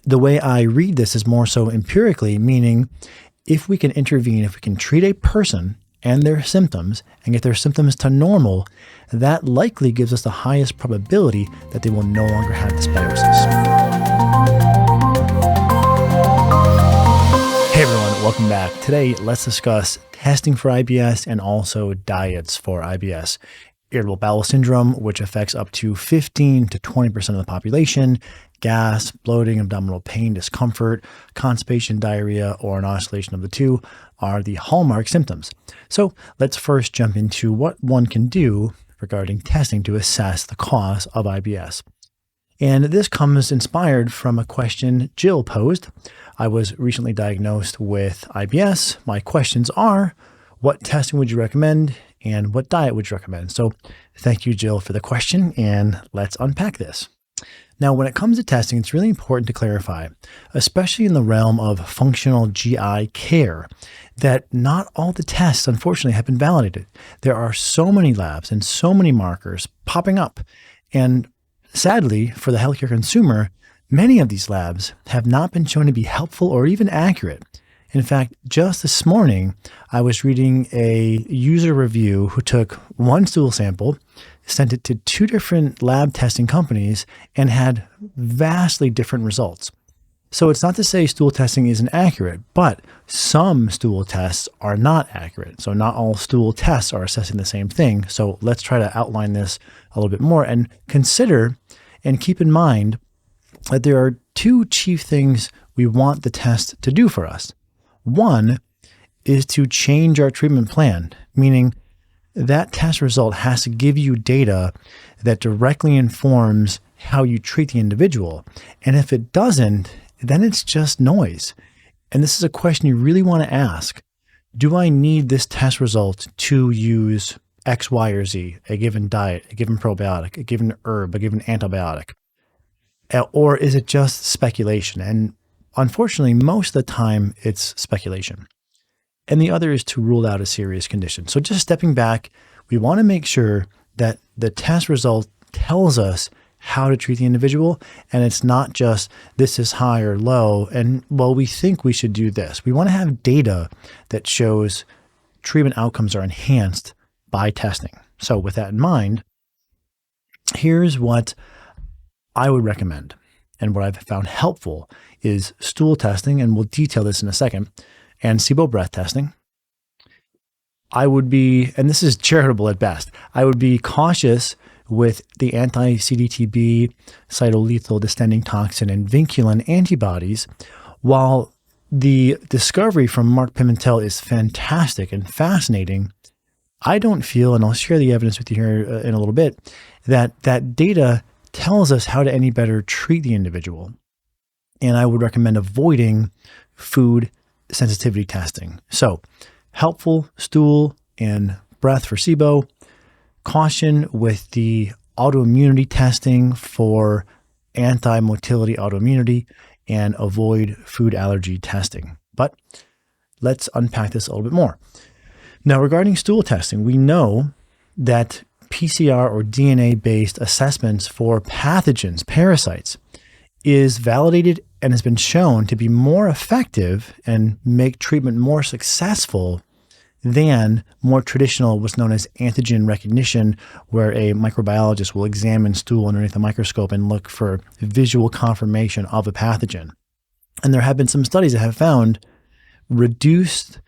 the way I read this is more so empirically, meaning if we can intervene, if we can treat a person and their symptoms and get their symptoms to normal, that likely gives us the highest probability that they will no longer have dysbiosis. Hey everyone, welcome back. Today, let's discuss testing for IBS and also diets for IBS. Irritable bowel syndrome, which affects up to 15 to 20% of the population, gas, bloating, abdominal pain, discomfort, constipation, diarrhea, or an oscillation of the two are the hallmark symptoms. So let's first jump into what one can do regarding testing to assess the cause of IBS. And this comes inspired from a question Jill posed. I was recently diagnosed with IBS. My questions are, what testing would you recommend and what diet would you recommend? So thank you, Jill, for the question, and let's unpack this. Now, when it comes to testing, it's really important to clarify, especially in the realm of functional GI care, that not all the tests, unfortunately, have been validated. There are so many labs and so many markers popping up. And sadly, for the healthcare consumer, many of these labs have not been shown to be helpful or even accurate. In fact, just this morning, I was reading a user review who took one stool sample, sent it to two different lab testing companies, and had vastly different results. So it's not to say stool testing isn't accurate, but some stool tests are not accurate. So not all stool tests are assessing the same thing. So let's try to outline this a little bit more and consider and keep in mind that there are two chief things we want the test to do for us. One is to change our treatment plan, meaning that test result has to give you data that directly informs how you treat the individual. And if it doesn't, then it's just noise. And this is a question you really want to ask. Do I need this test result to use X, Y, or Z, a given diet, a given probiotic, a given herb, a given antibiotic? Or is it just speculation? And unfortunately, most of the time it's speculation. And the other is to rule out a serious condition. So just stepping back, we want to make sure that the test result tells us how to treat the individual. And it's not just this is high or low. And well, we think we should do this. We want to have data that shows treatment outcomes are enhanced by testing. So with that in mind, here's what I would recommend. And what I've found helpful is stool testing, and we'll detail this in a second, and SIBO breath testing. I would be, and this is charitable at best, I would be cautious with the anti-CDTB, cytolethal distending toxin, and vinculin antibodies. While the discovery from Mark Pimentel is fantastic and fascinating, I don't feel, and I'll share the evidence with you here in a little bit, that that data tells us how to any better treat the individual. And I would recommend avoiding food sensitivity testing. So helpful stool and breath for SIBO, caution with the autoimmunity testing for anti-motility autoimmunity, and avoid food allergy testing. But let's unpack this a little bit more. Now, regarding stool testing, we know that PCR or DNA-based assessments for pathogens, parasites, is validated and has been shown to be more effective and make treatment more successful than more traditional, what's known as antigen recognition, where a microbiologist will examine stool underneath a microscope and look for visual confirmation of a pathogen. And there have been some studies that have found reduced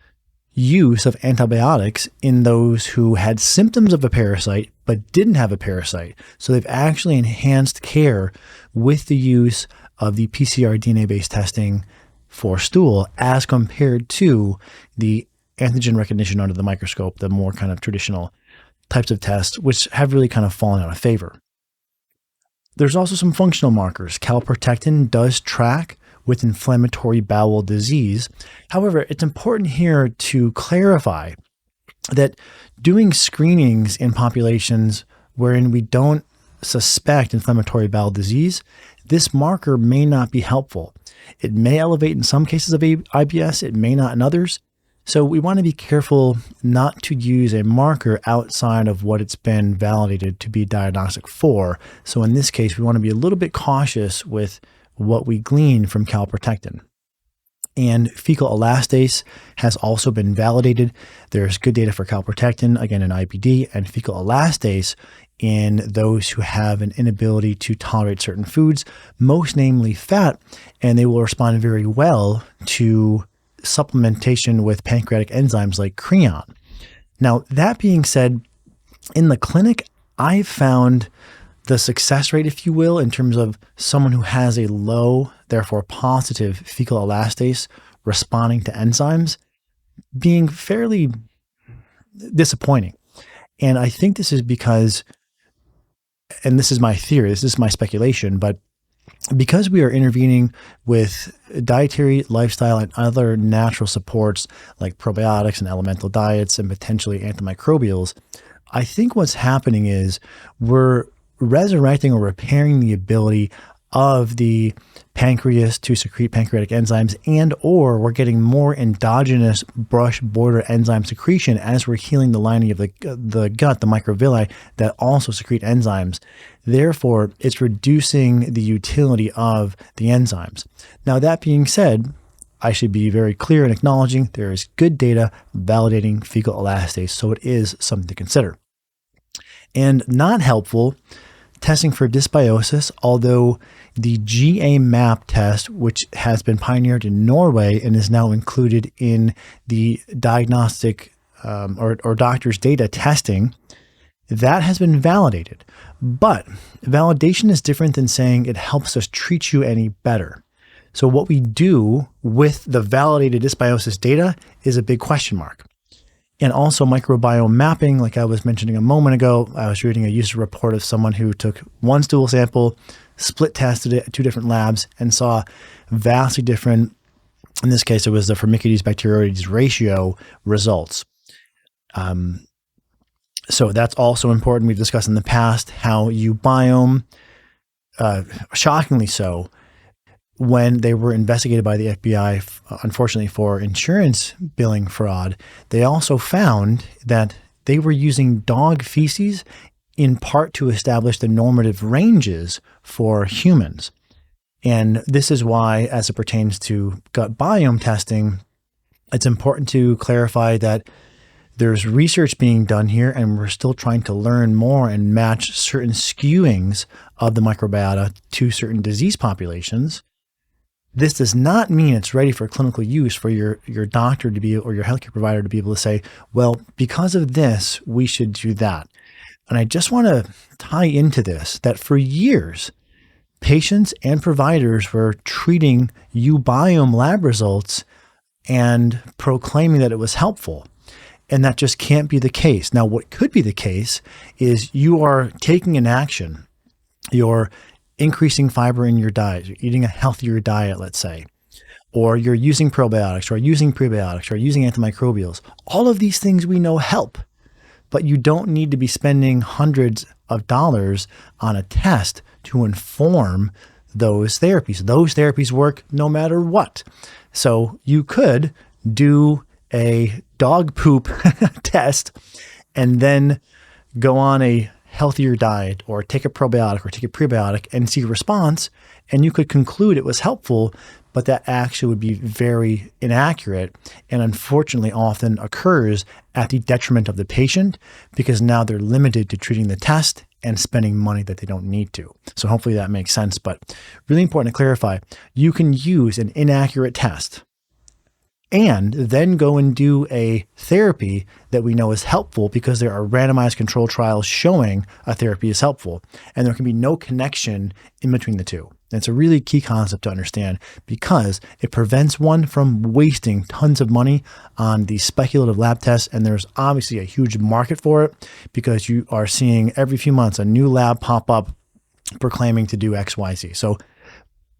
use of antibiotics in those who had symptoms of a parasite but didn't have a parasite. So they've actually enhanced care with the use of the PCR DNA-based testing for stool as compared to the antigen recognition under the microscope, the more kind of traditional types of tests, which have really kind of fallen out of favor. There's also some functional markers. Calprotectin does track with inflammatory bowel disease. However, it's important here to clarify that doing screenings in populations wherein we don't suspect inflammatory bowel disease, this marker may not be helpful. It may elevate in some cases of IBS, it may not in others. So we want to be careful not to use a marker outside of what it's been validated to be diagnostic for. So in this case, we want to be a little bit cautious with what we glean from calprotectin. And fecal elastase has also been validated. There's good data for calprotectin, again, in IBD, and fecal elastase in those who have an inability to tolerate certain foods, most namely fat, and they will respond very well to supplementation with pancreatic enzymes like creon. Now, that being said, in the clinic, I've found the success rate, if you will, in terms of someone who has a low, therefore positive fecal elastase responding to enzymes being fairly disappointing. And I think this is because, and this is my theory, this is my speculation, but because we are intervening with dietary, lifestyle, and other natural supports like probiotics and elemental diets and potentially antimicrobials, I think what's happening is we're resurrecting or repairing the ability of the pancreas to secrete pancreatic enzymes, and or we're getting more endogenous brush border enzyme secretion as we're healing the lining of the gut, the microvilli that also secrete enzymes. Therefore, it's reducing the utility of the enzymes. Now, that being said, I should be very clear in acknowledging there is good data validating fecal elastase, so it is something to consider. And not helpful, testing for dysbiosis, although the GA-MAP test, which has been pioneered in Norway and is now included in the diagnostic or doctor's data testing, that has been validated. But validation is different than saying it helps us treat you any better. So what we do with the validated dysbiosis data is a big question mark. And also microbiome mapping, like I was mentioning a moment ago, I was reading a user report of someone who took one stool sample, split tested it at 2 different labs, and saw vastly different, in this case, it was the Firmicutes bacteroides ratio results. So that's also important. We've discussed in the past how eubiome, shockingly so, when they were investigated by the FBI, unfortunately for insurance billing fraud, they also found that they were using dog feces in part to establish the normative ranges for humans. And this is why, as it pertains to gut biome testing, it's important to clarify that there's research being done here, and we're still trying to learn more and match certain skewings of the microbiota to certain disease populations. This does not mean it's ready for clinical use for your doctor to be, or your healthcare provider to be able to say, well, because of this, we should do that. And I just want to tie into this that for years, patients and providers were treating eubiome lab results and proclaiming that it was helpful. And that just can't be the case. Now, what could be the case is you are taking an action. You're increasing fiber in your diet, you're eating a healthier diet, let's say, or you're using probiotics or using prebiotics or using antimicrobials. All of these things we know help, but you don't need to be spending hundreds of dollars on a test to inform those therapies. Those therapies work no matter what. So you could do a dog poop test and then go on a healthier diet or take a probiotic or take a prebiotic and see a response, and you could conclude it was helpful, but that actually would be very inaccurate and unfortunately often occurs at the detriment of the patient because now they're limited to treating the test and spending money that they don't need to. So hopefully that makes sense, but really important to clarify, you can use an inaccurate test and then go and do a therapy that we know is helpful because there are randomized controlled trials showing a therapy is helpful, and there can be no connection in between the two. And it's a really key concept to understand because it prevents one from wasting tons of money on these speculative lab tests, and there's obviously a huge market for it because you are seeing every few months a new lab pop up proclaiming to do XYZ. So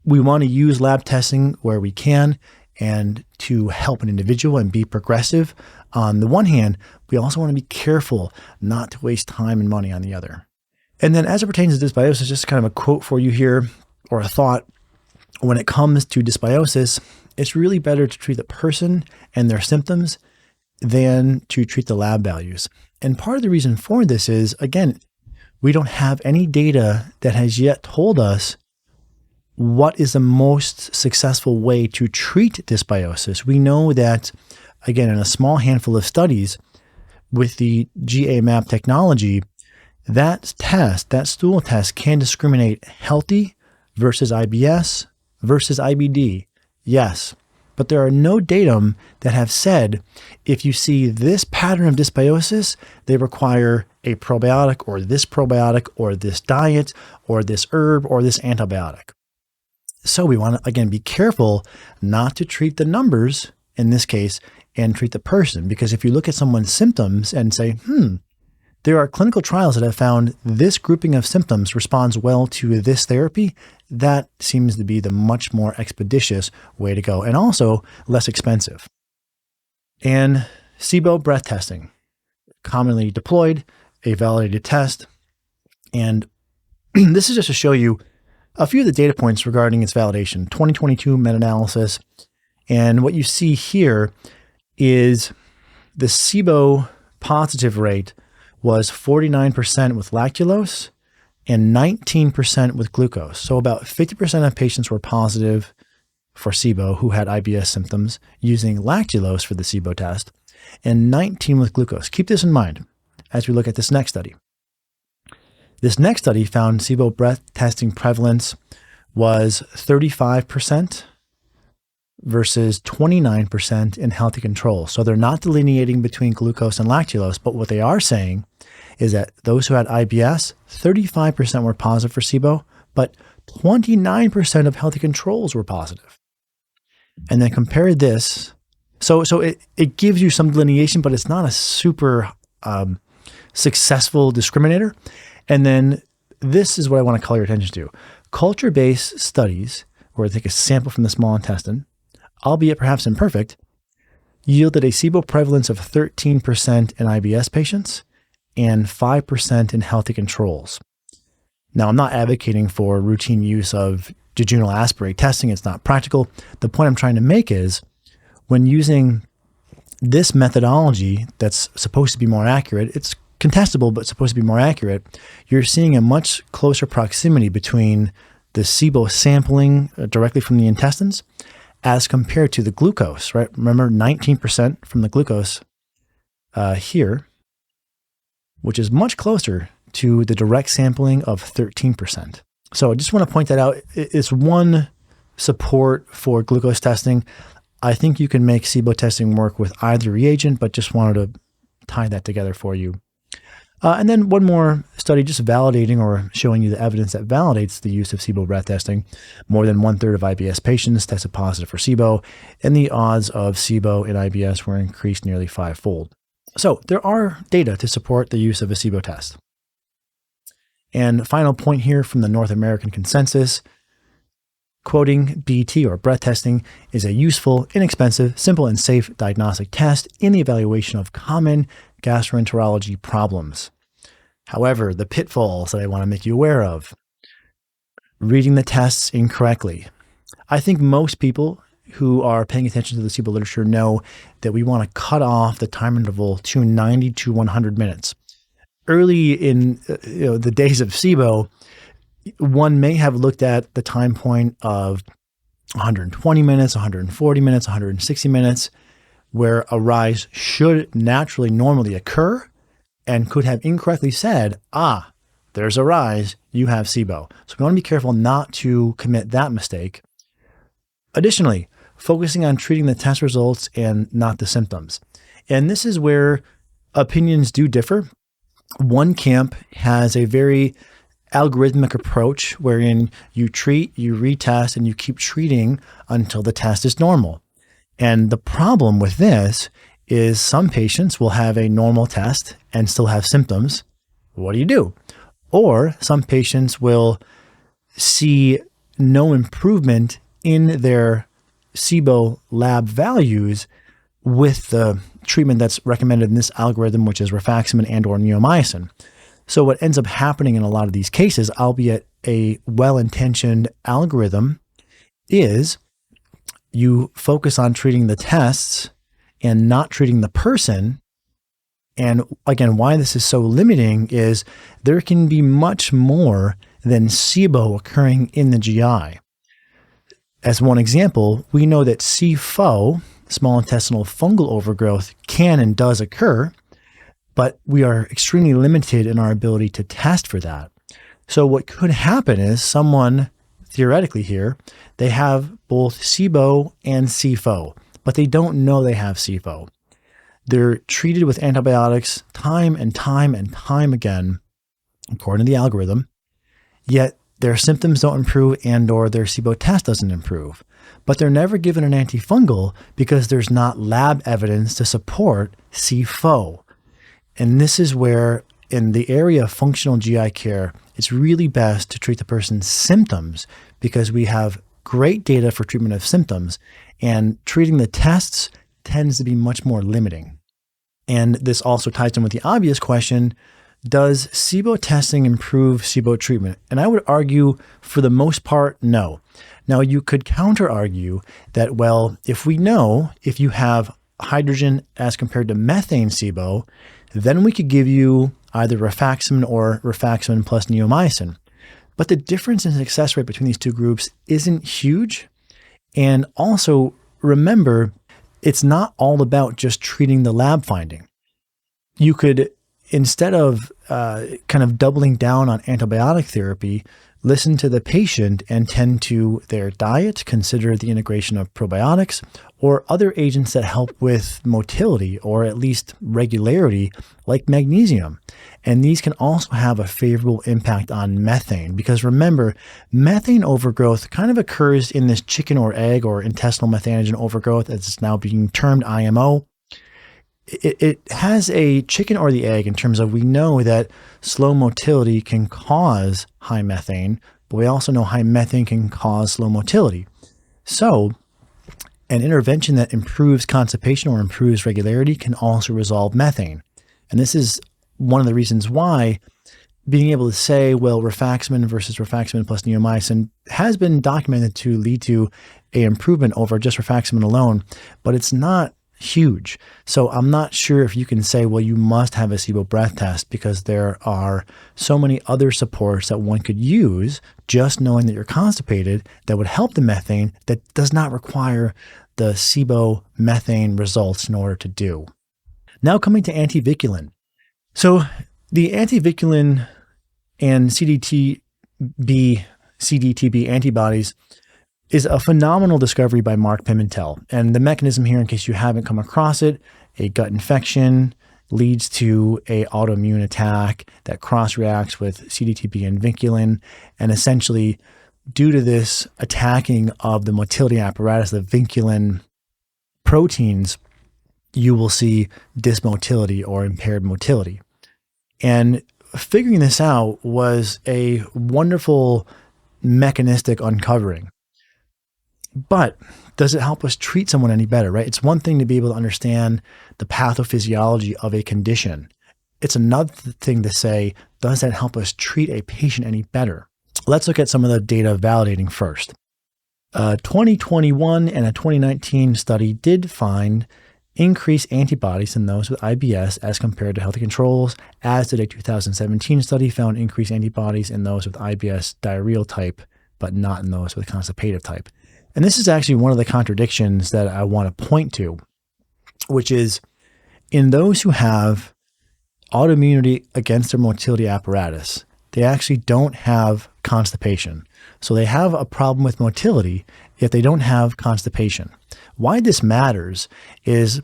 we want to use lab testing where we can and to help an individual and be progressive on the one hand, we also want to be careful not to waste time and money on the other. And then as it pertains to dysbiosis, just kind of a quote for you here, or a thought. When it comes to dysbiosis, it's really better to treat the person and their symptoms than to treat the lab values. And part of the reason for this is, again, we don't have any data that has yet told us what is the most successful way to treat dysbiosis? We know that, again, in a small handful of studies with the GA-map technology, that test, that stool test, can discriminate healthy versus IBS versus IBD. Yes, but there are no datum that have said if you see this pattern of dysbiosis, they require a probiotic or this diet or this herb or this antibiotic. So we want to, again, be careful not to treat the numbers in this case and treat the person. Because if you look at someone's symptoms and say, there are clinical trials that have found this grouping of symptoms responds well to this therapy, that seems to be the much more expeditious way to go and also less expensive. And SIBO breath testing, commonly deployed, a validated test. And this is just to show you a few of the data points regarding its validation. 2022 meta-analysis. And what you see here is the SIBO positive rate was 49% with lactulose and 19% with glucose. So about 50% of patients were positive for SIBO who had IBS symptoms using lactulose for the SIBO test, and 19 with glucose. Keep this in mind as we look at this next study. This next study found SIBO breath testing prevalence was 35% versus 29% in healthy control. So they're not delineating between glucose and lactulose, but what they are saying is that those who had IBS, 35% were positive for SIBO, but 29% of healthy controls were positive. And then compare this. So it gives you some delineation, but it's not a super successful discriminator. And then this is what I want to call your attention to. Culture-based studies, where they take a sample from the small intestine, albeit perhaps imperfect, yielded a SIBO prevalence of 13% in IBS patients and 5% in healthy controls. Now, I'm not advocating for routine use of jejunal aspirate testing. It's not practical. The point I'm trying to make is when using this methodology that's supposed to be more accurate, it's contestable, but supposed to be more accurate, you're seeing a much closer proximity between the SIBO sampling directly from the intestines as compared to the glucose, right? Remember, 19% from the glucose here, which is much closer to the direct sampling of 13%. So I just want to point that out. It's one support for glucose testing. I think you can make SIBO testing work with either reagent, but just wanted to tie that together for you. And then one more study just validating or showing you the evidence that validates the use of SIBO breath testing. More than 1/3 of IBS patients tested positive for SIBO, and the odds of SIBO in IBS were increased nearly 5-fold. So there are data to support the use of a SIBO test. And final point here from the North American consensus, quoting, BT or breath testing is a useful, inexpensive, simple, and safe diagnostic test in the evaluation of common gastroenterology problems. However, the pitfalls that I want to make you aware of: reading the tests incorrectly. I think most people who are paying attention to the SIBO literature know that we want to cut off the time interval to 90 to 100 minutes. Early in the days of SIBO, one may have looked at the time point of 120 minutes, 140 minutes, 160 minutes, where a rise should naturally normally occur, and could have incorrectly said, there's a rise, you have SIBO. So we want to be careful not to commit that mistake. Additionally, focusing on treating the test results and not the symptoms. And this is where opinions do differ. One camp has a very algorithmic approach wherein you treat, you retest, and you keep treating until the test is normal. And the problem with this is some patients will have a normal test and still have symptoms. What do you do? Or some patients will see no improvement in their SIBO lab values with the treatment that's recommended in this algorithm, which is rifaximin and or neomycin. So what ends up happening in a lot of these cases, albeit a well-intentioned algorithm, is you focus on treating the tests and not treating the person. And again, why this is so limiting is there can be much more than SIBO occurring in the GI. As one example, we know that SIBO, small intestinal fungal overgrowth, can and does occur, but we are extremely limited in our ability to test for that. So what could happen is someone, theoretically here, they have both SIBO and SIFO, but they don't know they have SIFO. They're treated with antibiotics time and time and time again, according to the algorithm, yet their symptoms don't improve and or their SIBO test doesn't improve. But they're never given an antifungal because there's not lab evidence to support SIFO. And this is where, in the area of functional GI care, it's really best to treat the person's symptoms because we have great data for treatment of symptoms, and treating the tests tends to be much more limiting. And this also ties in with the obvious question, does SIBO testing improve SIBO treatment? And I would argue, for the most part, no. Now, you could counter-argue that, well, if we know if you have hydrogen as compared to methane SIBO, then we could give you either rifaximin or rifaximin plus neomycin. But the difference in success rate between these two groups isn't huge. And also, remember, it's not all about just treating the lab finding. You could, instead of kind of doubling down on antibiotic therapy, listen to the patient and tend to their diet, consider the integration of probiotics or other agents that help with motility or at least regularity, like magnesium. And these can also have a favorable impact on methane, because remember, methane overgrowth kind of occurs in this chicken or egg or intestinal methanogen overgrowth, as it's now being termed IMO. It has a chicken or the egg in terms of, we know that slow motility can cause high methane, but we also know high methane can cause slow motility. So an intervention that improves constipation or improves regularity can also resolve methane. And this is one of the reasons why being able to say, well, rifaximin versus rifaximin plus neomycin has been documented to lead to an improvement over just rifaximin alone, but it's not huge. So I'm not sure if you can say, well, you must have a SIBO breath test, because there are so many other supports that one could use just knowing that you're constipated that would help the methane, that does not require the SIBO methane results in order to do. Now coming to antiviculin. So the antiviculin and CDTB antibodies is a phenomenal discovery by Mark Pimentel. And the mechanism here, in case you haven't come across it, a gut infection leads to an autoimmune attack that cross-reacts with CDTB and vinculin. And essentially, due to this attacking of the motility apparatus, the vinculin proteins, you will see dysmotility or impaired motility. And figuring this out was a wonderful mechanistic uncovering. But does it help us treat someone any better, right? It's one thing to be able to understand the pathophysiology of a condition. It's another thing to say, does that help us treat a patient any better? Let's look at some of the data validating first. A 2021 and a 2019 study did find increased antibodies in those with IBS as compared to healthy controls, as did a 2017 study found increased antibodies in those with IBS diarrheal type, but not in those with constipative type. And this is actually one of the contradictions that I want to point to, which is in those who have autoimmunity against their motility apparatus, they actually don't have constipation. So they have a problem with motility, yet they don't have constipation. Why this matters is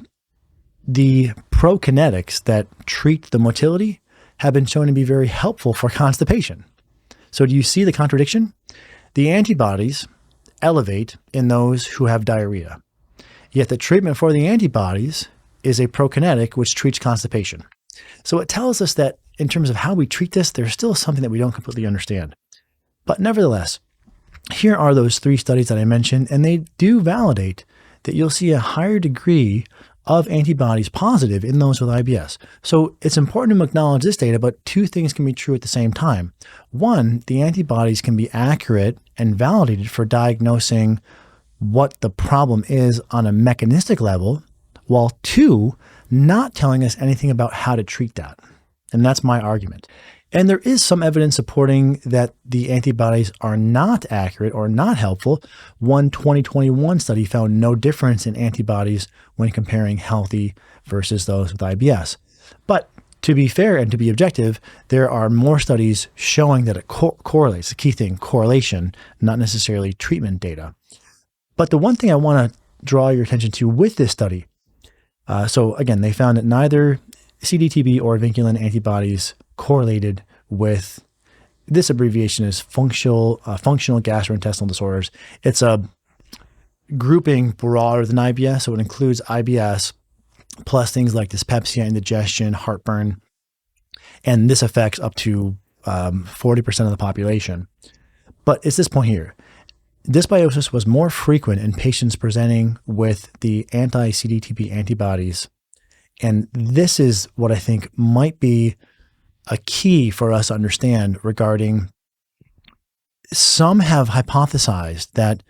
the prokinetics that treat the motility have been shown to be very helpful for constipation. So do you see the contradiction? The antibodies elevate in those who have diarrhea, yet the treatment for the antibodies is a prokinetic which treats constipation. So it tells us that in terms of how we treat this, there's still something that we don't completely understand. But nevertheless, here are those three studies that I mentioned, and they do validate that you'll see a higher degree of antibodies positive in those with IBS. So it's important to acknowledge this data, but two things can be true at the same time. One, the antibodies can be accurate and validated for diagnosing what the problem is on a mechanistic level, while two, not telling us anything about how to treat that. And that's my argument. And there is some evidence supporting that the antibodies are not accurate or not helpful. One 2021 study found no difference in antibodies when comparing healthy versus those with IBS. But to be fair and to be objective, there are more studies showing that it correlates. The key thing, correlation, not necessarily treatment data. But the one thing I want to draw your attention to with this study, so again, they found that neither CDTB or vinculin antibodies correlated with, this abbreviation is functional gastrointestinal disorders. It's a grouping broader than IBS, so it includes IBS plus things like dyspepsia, indigestion, heartburn, and this affects up to 40% of the population. But it's this point here. Dysbiosis was more frequent in patients presenting with the anti-CDTB antibodies. And this is what I think might be a key for us to understand regarding, some have hypothesized that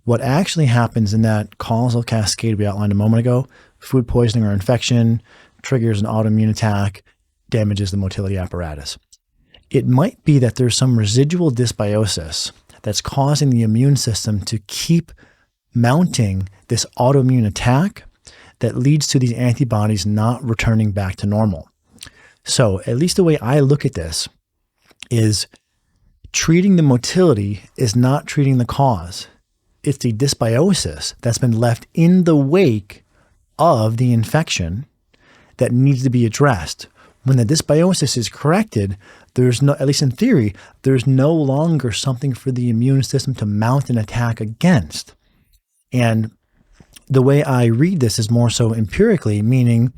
what actually happens in that causal cascade we outlined a moment ago, food poisoning or infection, triggers an autoimmune attack, damages the motility apparatus. It might be that there's some residual dysbiosis that's causing the immune system to keep mounting this autoimmune attack that leads to these antibodies not returning back to normal. So at least the way I look at this is treating the motility is not treating the cause. It's the dysbiosis that's been left in the wake of the infection that needs to be addressed. When the dysbiosis is corrected, there's no, at least in theory, there's no longer something for the immune system to mount an attack against. And the way I read this is more so empirically, meaning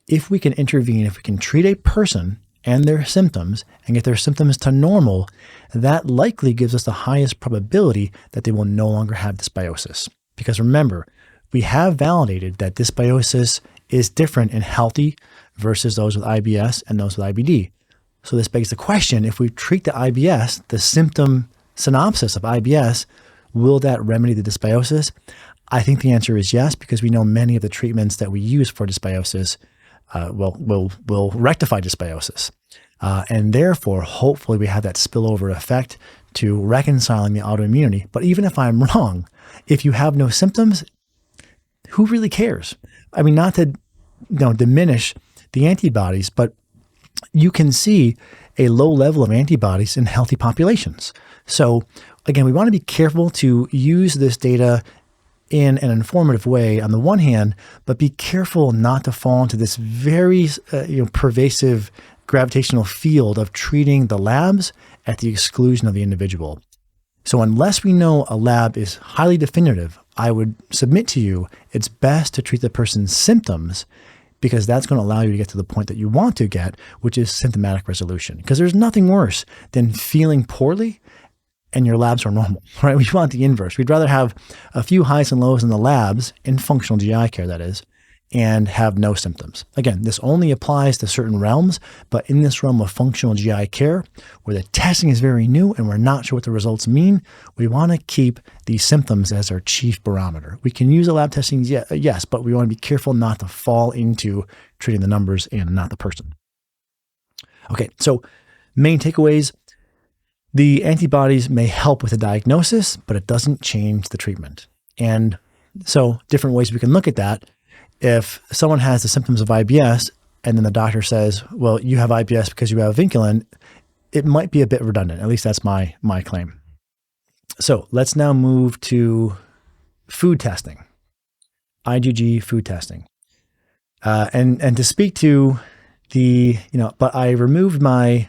if we can intervene, if we can treat a person and their symptoms and get their symptoms to normal, that likely gives us the highest probability that they will no longer have dysbiosis. Because remember, we have validated that dysbiosis is different in healthy versus those with IBS and those with IBD. So this begs the question, if we treat the IBS, the symptom synopsis of IBS, will that remedy the dysbiosis? I think the answer is yes, because we know many of the treatments that we use for dysbiosis will rectify dysbiosis. And therefore, hopefully we have that spillover effect to reconciling the autoimmunity. But even if I'm wrong, if you have no symptoms, who really cares? I mean, not to diminish the antibodies, but you can see a low level of antibodies in healthy populations. So again, we want to be careful to use this data in an informative way on the one hand, but be careful not to fall into this very pervasive gravitational field of treating the labs at the exclusion of the individual. So unless we know a lab is highly definitive, I would submit to you it's best to treat the person's symptoms, because that's going to allow you to get to the point that you want to get, which is symptomatic resolution. Because there's nothing worse than feeling poorly and your labs are normal, right? We want the inverse. We'd rather have a few highs and lows in the labs, in functional GI care that is, and have no symptoms. Again, this only applies to certain realms, but in this realm of functional GI care, where the testing is very new and we're not sure what the results mean, we want to keep these symptoms as our chief barometer. We can use the lab testing, yes, but we want to be careful not to fall into treating the numbers and not the person. Okay, so main takeaways. The antibodies may help with the diagnosis, but it doesn't change the treatment. And so different ways we can look at that. If someone has the symptoms of IBS and then the doctor says, well, you have IBS because you have vinculin, it might be a bit redundant. At least that's my claim. So let's now move to food testing, IgG food testing. And to speak to the, but I removed my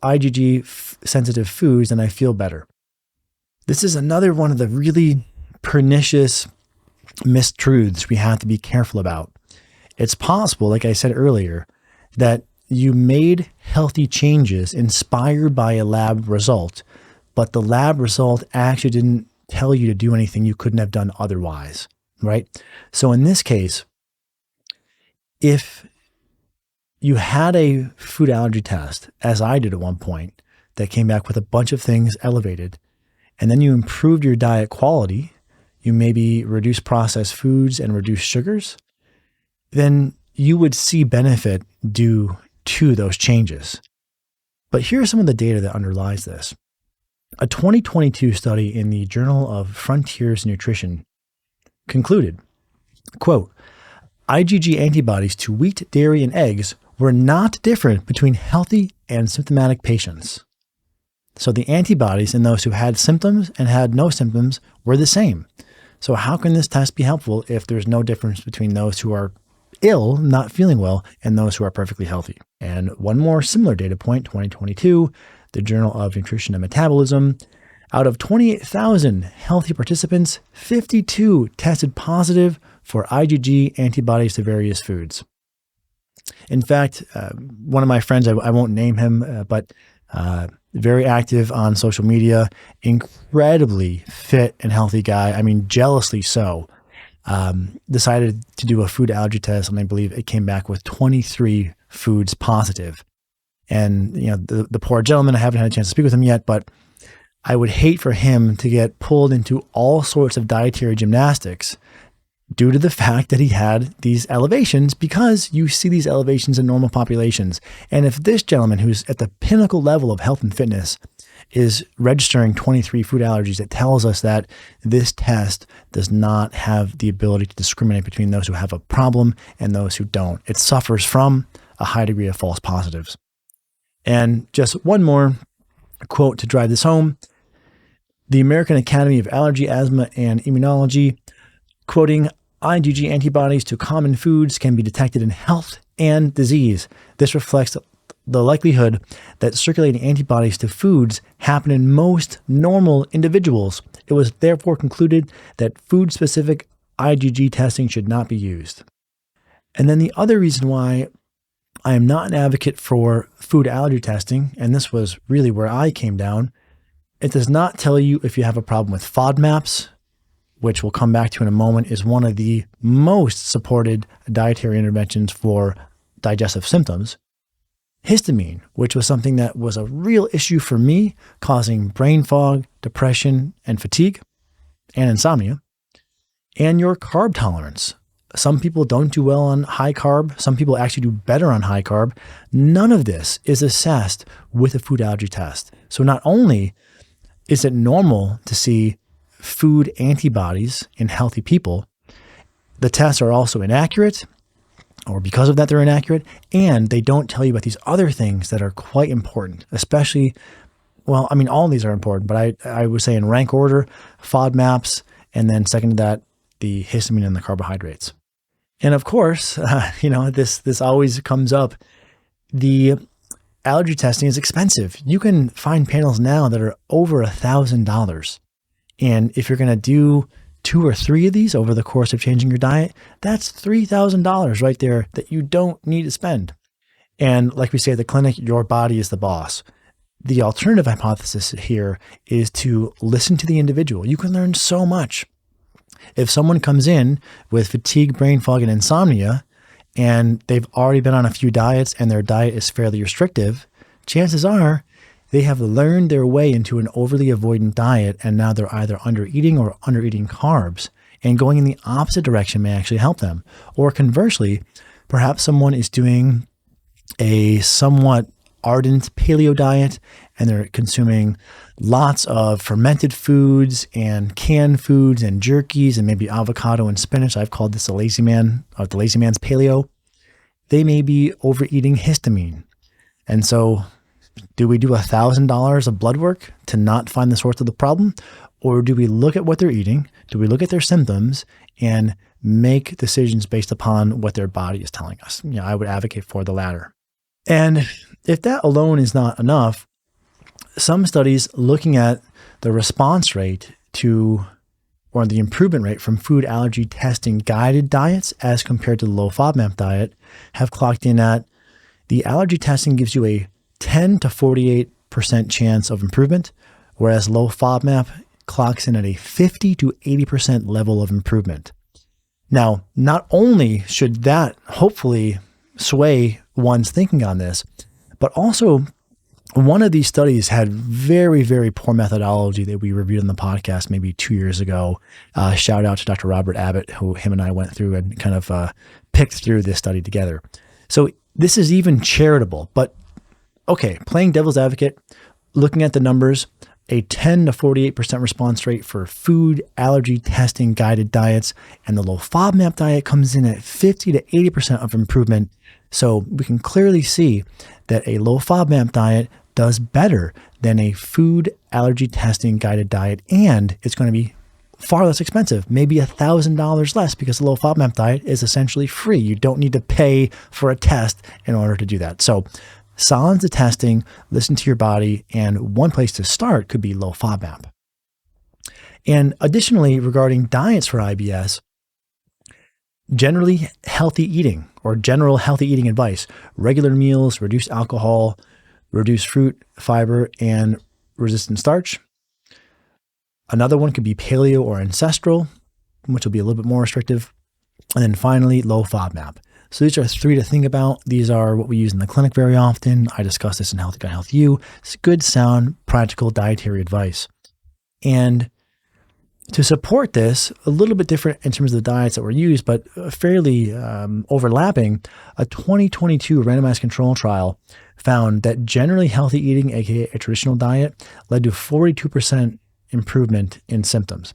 IgG sensitive foods and I feel better. This is another one of the really pernicious mistruths we have to be careful about. It's possible, like I said earlier, that you made healthy changes inspired by a lab result, but the lab result actually didn't tell you to do anything you couldn't have done otherwise, right? So in this case, if you had a food allergy test, as I did at one point, that came back with a bunch of things elevated, and then you improved your diet quality, you maybe reduce processed foods and reduce sugars, then you would see benefit due to those changes. But here's some of the data that underlies this. A 2022 study in the Journal of Frontiers Nutrition concluded, quote, IgG antibodies to wheat, dairy, and eggs were not different between healthy and symptomatic patients. So the antibodies in those who had symptoms and had no symptoms were the same. So how can this test be helpful if there's no difference between those who are ill, not feeling well, and those who are perfectly healthy? And one more similar data point, 2022, the Journal of Nutrition and Metabolism. Out of 28,000 healthy participants, 52 tested positive for IgG antibodies to various foods. In fact, one of my friends, I won't name him, but very active on social media, incredibly fit and healthy guy. I mean, jealously so. Decided to do a food allergy test, and I believe it came back with 23 foods positive. And the poor gentleman, I haven't had a chance to speak with him yet, but I would hate for him to get pulled into all sorts of dietary gymnastics due to the fact that he had these elevations, because you see these elevations in normal populations. And if this gentleman, who's at the pinnacle level of health and fitness, is registering 23 food allergies, it tells us that this test does not have the ability to discriminate between those who have a problem and those who don't. It suffers from a high degree of false positives. And just one more quote to drive this home. The American Academy of Allergy, Asthma, and Immunology, quoting, IgG antibodies to common foods can be detected in health and disease. This reflects the likelihood that circulating antibodies to foods happen in most normal individuals. It was therefore concluded that food-specific IgG testing should not be used. And then the other reason why I am not an advocate for food allergy testing, and this was really where I came down, it does not tell you if you have a problem with FODMAPs, which we'll come back to in a moment, is one of the most supported dietary interventions for digestive symptoms. Histamine, which was something that was a real issue for me, causing brain fog, depression, and fatigue, and insomnia. And your carb tolerance. Some people don't do well on high carb. Some people actually do better on high carb. None of this is assessed with a food allergy test. So not only is it normal to see food antibodies in healthy people, the tests are also inaccurate, or because of that, they're inaccurate, and they don't tell you about these other things that are quite important, especially, well, I mean, all of these are important, but I would say in rank order, FODMAPs, and then second to that, the histamine and the carbohydrates. And of course, this always comes up. The allergy testing is expensive. You can find panels now that are over $1,000. And if you're going to do 2 or 3 of these over the course of changing your diet, that's $3,000 right there that you don't need to spend. And like we say at the clinic, your body is the boss. The alternative hypothesis here is to listen to the individual. You can learn so much. If someone comes in with fatigue, brain fog, and insomnia, and they've already been on a few diets and their diet is fairly restrictive, chances are they have learned their way into an overly avoidant diet, and now they're either under-eating or under-eating carbs, and going in the opposite direction may actually help them. Or conversely, perhaps someone is doing a somewhat ardent paleo diet and they're consuming lots of fermented foods and canned foods and jerkies and maybe avocado and spinach. I've called this a lazy man, or the lazy man's paleo. They may be overeating histamine. And so do we do $1,000 of blood work to not find the source of the problem? Or do we look at what they're eating? Do we look at their symptoms and make decisions based upon what their body is telling us? I would advocate for the latter. And if that alone is not enough, some studies looking at the response rate to, or the improvement rate from food allergy testing guided diets as compared to the low FODMAP diet have clocked in at the allergy testing gives you a 10 to 48% chance of improvement, whereas low FODMAP clocks in at a 50 to 80% level of improvement. Now, not only should that hopefully sway one's thinking on this, but also one of these studies had very, very poor methodology that we reviewed on the podcast maybe 2 years ago. Shout out to Dr. Robert Abbott, who him and I went through and kind of picked through this study together. So This is even charitable, but okay, playing devil's advocate, looking at the numbers, a 10 to 48% response rate for food allergy testing guided diets, and the low FODMAP diet comes in at 50 to 80% of improvement. So we can clearly see that a low FODMAP diet does better than a food allergy testing guided diet, and it's going to be far less expensive, maybe $1,000 less, because the low FODMAP diet is essentially free. You don't need to pay for a test in order to do that. So silence the testing, listen to your body, and one place to start could be low FODMAP. And additionally, regarding diets for IBS, generally healthy eating or general healthy eating advice, regular meals, reduce alcohol, reduce fruit, fiber, and resistant starch. Another one could be paleo or ancestral, which will be a little bit more restrictive. And then finally, low FODMAP. So these are three to think about. These are what we use in the clinic very often. I discuss this in Healthy Gut, Healthy You. It's good, sound, practical dietary advice. And to support this, a little bit different in terms of the diets that were used, but fairly overlapping, a 2022 randomized control trial found that generally healthy eating, aka a traditional diet, led to 42% improvement in symptoms,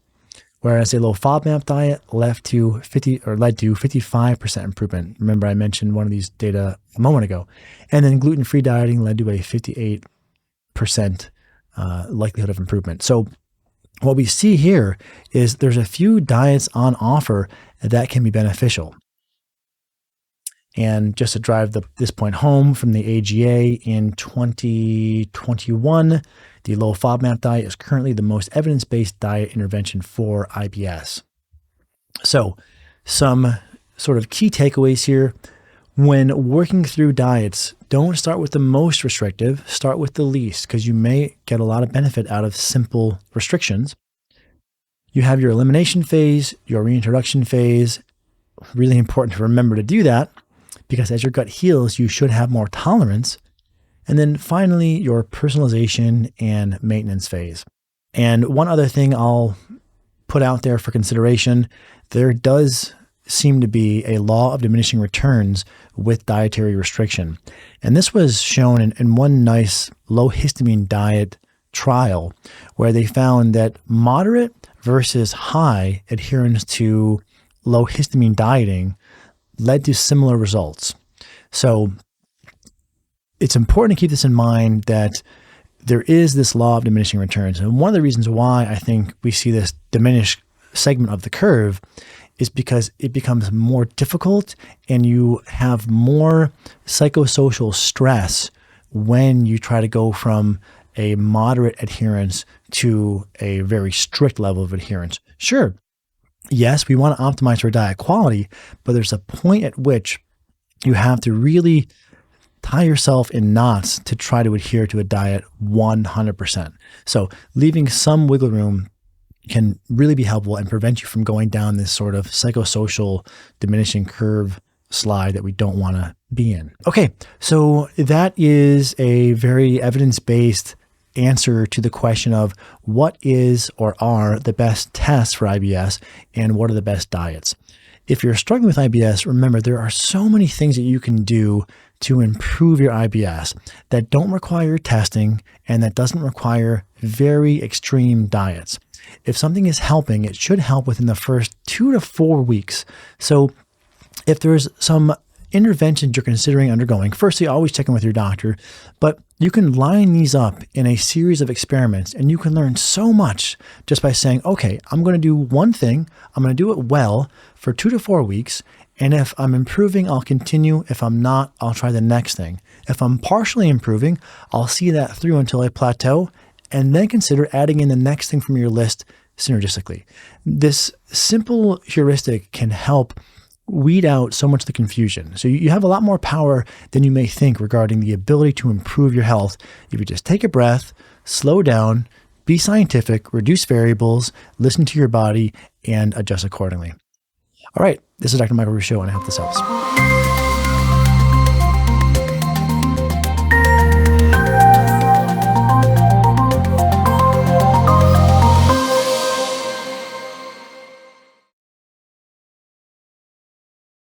whereas a low FODMAP diet led to 55% improvement. Remember, I mentioned one of these data a moment ago. And then gluten-free dieting led to a 58% likelihood of improvement. So what we see here is there's a few diets on offer that can be beneficial. And just to drive this point home, from the AGA in 2021, the low FODMAP diet is currently the most evidence-based diet intervention for IBS. So some sort of key takeaways here. When working through diets, don't start with the most restrictive, start with the least, because you may get a lot of benefit out of simple restrictions. You have your elimination phase, your reintroduction phase. Really important to remember to do that, because as your gut heals, you should have more tolerance. And then finally, your personalization and maintenance phase. And one other thing I'll put out there for consideration, there does seem to be a law of diminishing returns with dietary restriction. And this was shown in one nice low histamine diet trial where they found that moderate versus high adherence to low histamine dieting led to similar results. So it's important to keep this in mind, that there is this law of diminishing returns. And one of the reasons why I think we see this diminished segment of the curve is because it becomes more difficult and you have more psychosocial stress when you try to go from a moderate adherence to a very strict level of adherence. Sure, yes, we want to optimize for diet quality, but there's a point at which you have to really tie yourself in knots to try to adhere to a diet 100%. So leaving some wiggle room can really be helpful and prevent you from going down this sort of psychosocial diminishing curve slide that we don't want to be in. Okay, so that is a very evidence-based answer to the question of what is or are the best tests for IBS and what are the best diets. If you're struggling with IBS, remember there are so many things that you can do to improve your IBS that don't require testing and that doesn't require very extreme diets. If something is helping, it should help within the first 2 to 4 weeks. So if there's some interventions you're considering undergoing, firstly, always check in with your doctor, but you can line these up in a series of experiments and you can learn so much just by saying, okay, I'm going to do one thing, I'm going to do it well for 2 to 4 weeks. And if I'm improving, I'll continue. If I'm not, I'll try the next thing. If I'm partially improving, I'll see that through until I plateau and then consider adding in the next thing from your list synergistically. This simple heuristic can help weed out so much of the confusion. So you have a lot more power than you may think regarding the ability to improve your health if you just take a breath, slow down, be scientific, reduce variables, listen to your body, and adjust accordingly. All right, this is Dr. Michael Ruscio, and I hope this helps.